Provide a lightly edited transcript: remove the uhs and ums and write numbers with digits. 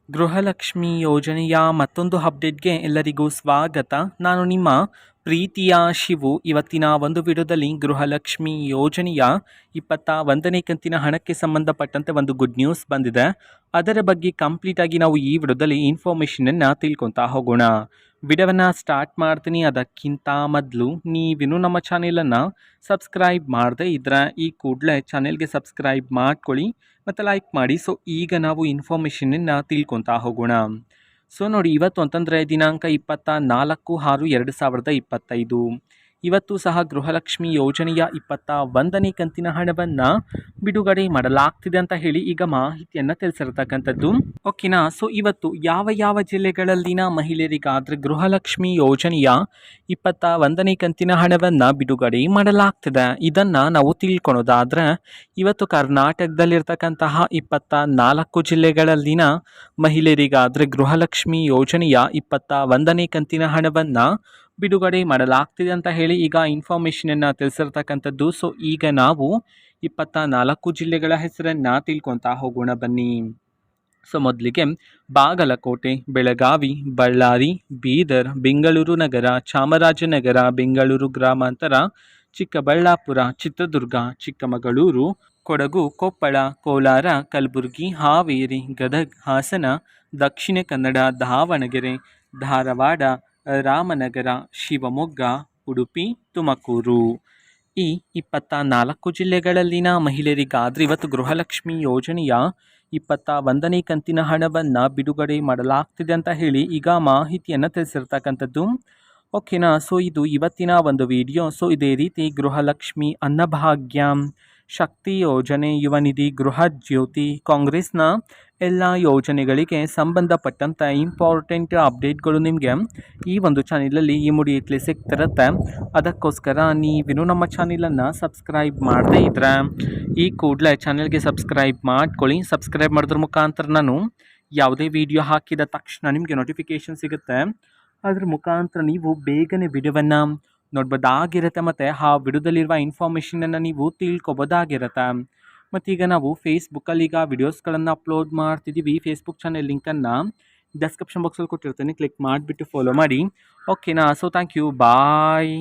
ಗೃಹಲಕ್ಷ್ಮಿ ಯೋಜನೆಯ ಮತ್ತೊಂದು ಅಪ್ಡೇಟ್ಗೆ ಎಲ್ಲರಿಗೂ ಸ್ವಾಗತ. ನಾನು ನಿಮ್ಮ ಪ್ರೀತಿಯ ಶಿವು. ಇವತ್ತಿನ ಒಂದು ವಿಡಿಯೋದಲ್ಲಿ ಗೃಹಲಕ್ಷ್ಮಿ ಯೋಜನೆಯ 21ನೇ ಕಂತಿನ ಹಣಕ್ಕೆ ಸಂಬಂಧಪಟ್ಟಂತೆ ಒಂದು ಗುಡ್ ನ್ಯೂಸ್ ಬಂದಿದೆ. ಅದರ ಬಗ್ಗೆ ಕಂಪ್ಲೀಟಾಗಿ ನಾವು ಈ ವಿಡಿಯೋದಲ್ಲಿ ಇನ್ಫಾರ್ಮೇಷನನ್ನು ತಿಳ್ಕೊತಾ ಹೋಗೋಣ. ವಿಡಿಯೋವನ್ನು ಸ್ಟಾರ್ಟ್ ಮಾಡ್ತೀನಿ. ಅದಕ್ಕಿಂತ ಮೊದಲು ನೀವಿನ್ನೂ ನಮ್ಮ ಚಾನೆಲನ್ನು ಸಬ್ಸ್ಕ್ರೈಬ್ ಮಾಡದೇ ಇದ್ದರೆ ಈ ಕೂಡಲೇ ಚಾನೆಲ್ಗೆ ಸಬ್ಸ್ಕ್ರೈಬ್ ಮಾಡ್ಕೊಳ್ಳಿ ಮತ್ತು ಲೈಕ್ ಮಾಡಿ. ಸೊ ಈಗ ನಾವು ಇನ್ಫಾರ್ಮೇಷನನ್ನು ತಿಳ್ಕೊತಾ ಹೋಗೋಣ. ಸೊ ನೋಡಿ, ಇವತ್ತು ಅಂತಂದರೆ ದಿನಾಂಕ 24/6/2025. ಇವತ್ತು ಸಹ ಗೃಹಲಕ್ಷ್ಮಿ ಯೋಜನೆಯ 21ನೇ ಕಂತಿನ ಹಣವನ್ನು ಬಿಡುಗಡೆ ಮಾಡಲಾಗ್ತಿದೆ ಅಂತ ಹೇಳಿ ಈಗ ಮಾಹಿತಿಯನ್ನು ತಿಳಿಸಿರ್ತಕ್ಕಂಥದ್ದು. ಓಕೆನಾ. ಸೊ ಇವತ್ತು ಯಾವ ಜಿಲ್ಲೆಗಳಲ್ಲಿನ ಮಹಿಳೆಯರಿಗಾದರೆ ಗೃಹಲಕ್ಷ್ಮಿ ಯೋಜನೆಯ 21ನೇ ಕಂತಿನ ಹಣವನ್ನು ಬಿಡುಗಡೆ ಮಾಡಲಾಗ್ತಿದೆ, ಇದನ್ನು ನಾವು ತಿಳ್ಕೊಳೋದಾದರೆ ಇವತ್ತು ಕರ್ನಾಟಕದಲ್ಲಿರ್ತಕ್ಕಂತಹ 24 ಜಿಲ್ಲೆಗಳಲ್ಲಿನ ಮಹಿಳೆಯರಿಗಾದರೆ ಗೃಹಲಕ್ಷ್ಮಿ ಯೋಜನೆಯ 21ನೇ ಕಂತಿನ ಹಣವನ್ನು ಬಿಡುಗಡೆ ಮಾಡಲಾಗ್ತಿದೆ ಅಂತ ಹೇಳಿ ಈಗ ಇನ್ಫಾರ್ಮೇಷನನ್ನು ತಿಳಿಸಿರ್ತಕ್ಕಂಥದ್ದು. ಸೊ ಈಗ ನಾವು 24 ಜಿಲ್ಲೆಗಳ ಹೆಸರನ್ನು ತಿಳ್ಕೊತಾ ಹೋಗೋಣ ಬನ್ನಿ. ಸೊ ಮೊದಲಿಗೆ ಬಾಗಲಕೋಟೆ, ಬೆಳಗಾವಿ, ಬಳ್ಳಾರಿ, ಬೀದರ್, ಬೆಂಗಳೂರು ನಗರ, ಚಾಮರಾಜನಗರ, ಬೆಂಗಳೂರು ಗ್ರಾಮಾಂತರ, ಚಿಕ್ಕಬಳ್ಳಾಪುರ, ಚಿತ್ರದುರ್ಗ, ಚಿಕ್ಕಮಗಳೂರು, ಕೊಡಗು, ಕೊಪ್ಪಳ, ಕೋಲಾರ, ಕಲಬುರಗಿ, ಹಾವೇರಿ, ಗದಗ, ಹಾಸನ, ದಕ್ಷಿಣ ಕನ್ನಡ, ದಾವಣಗೆರೆ, ಧಾರವಾಡ, ರಾಮನಗರ, ಶಿವಮೊಗ್ಗ, ಉಡುಪಿ, ತುಮಕೂರು. ಈ 24 ಜಿಲ್ಲೆಗಳಲ್ಲಿನ ಮಹಿಳೆಯರಿಗಾದರೆ ಇವತ್ತು ಗೃಹಲಕ್ಷ್ಮಿ ಯೋಜನೆಯ 21ನೇ ಕಂತಿನ ಹಣವನ್ನು ಬಿಡುಗಡೆ ಮಾಡಲಾಗ್ತಿದೆ ಅಂತ ಹೇಳಿ ಈಗ ಮಾಹಿತಿಯನ್ನು ತಿಳಿಸಿರ್ತಕ್ಕಂಥದ್ದು. ಓಕೆನಾ. ಸೊ ಇದು ಇವತ್ತಿನ ಒಂದು ವಿಡಿಯೋ. ಸೊ ಇದೇ ರೀತಿ ಗೃಹಲಕ್ಷ್ಮಿ, ಅನ್ನಭಾಗ್ಯ, ಶಕ್ತಿ ಯೋಜನೆ, ಯುವ ನಿಧಿ, ಗೃಹ ಜ್ಯೋತಿ, ಕಾಂಗ್ರೆಸ್ನ ಎಲ್ಲ ಯೋಜನೆಗಳಿಗೆ ಸಂಬಂಧಪಟ್ಟಂಥ ಇಂಪಾರ್ಟೆಂಟ್ ಅಪ್ಡೇಟ್ಗಳು ನಿಮಗೆ ಈ ಒಂದು ಚಾನಲಲ್ಲಿ ಇಮಿಡಿಯೇಟ್ಲಿ ಸಿಗ್ತಿರುತ್ತೆ. ಅದಕ್ಕೋಸ್ಕರ ನೀವಿನ್ನೂ ನಮ್ಮ ಚಾನಲನ್ನು ಸಬ್ಸ್ಕ್ರೈಬ್ ಮಾಡದೇ ಇದ್ದರೆ ಈ ಕೂಡಲೇ ಚಾನಲ್ಗೆ ಸಬ್ಸ್ಕ್ರೈಬ್ ಮಾಡ್ಕೊಳ್ಳಿ. ಸಬ್ಸ್ಕ್ರೈಬ್ ಮಾಡೋದ್ರ ಮುಖಾಂತರ ನಾನು ಯಾವುದೇ ವಿಡಿಯೋ ಹಾಕಿದ ತಕ್ಷಣ ನಿಮಗೆ ನೋಟಿಫಿಕೇಷನ್ ಸಿಗುತ್ತೆ. ಅದ್ರ ಮುಖಾಂತರ ನೀವು ಬೇಗನೆ ವಿಡಿಯೋವನ್ನು ನೋಡ್ಬೋದಾಗಿರುತ್ತೆ ಮತ್ತು ಆ ವಿಡಿಯೋದಲ್ಲಿರುವ ಇನ್ಫಾರ್ಮೇಷನನ್ನು ನೀವು ತಿಳ್ಕೊಬೋದಾಗಿರುತ್ತೆ. ಮತ್ತೀಗ ನಾವು ಫೇಸ್ಬುಕ್ಕಲ್ಲಿ ಈಗ ವಿಡಿಯೋಸ್ಗಳನ್ನು ಅಪ್ಲೋಡ್ ಮಾಡ್ತಿದ್ದೀವಿ. ಫೇಸ್ಬುಕ್ ಚಾನೆಲ್ ಲಿಂಕನ್ನು ಡಿಸ್ಕ್ರಿಪ್ಷನ್ ಬಾಕ್ಸಲ್ಲಿ ಕೊಟ್ಟಿರ್ತೀನಿ, ಕ್ಲಿಕ್ ಮಾಡಿಬಿಟ್ಟು ಫಾಲೋ ಮಾಡಿ. ಓಕೆನಾ. So thank you, bye.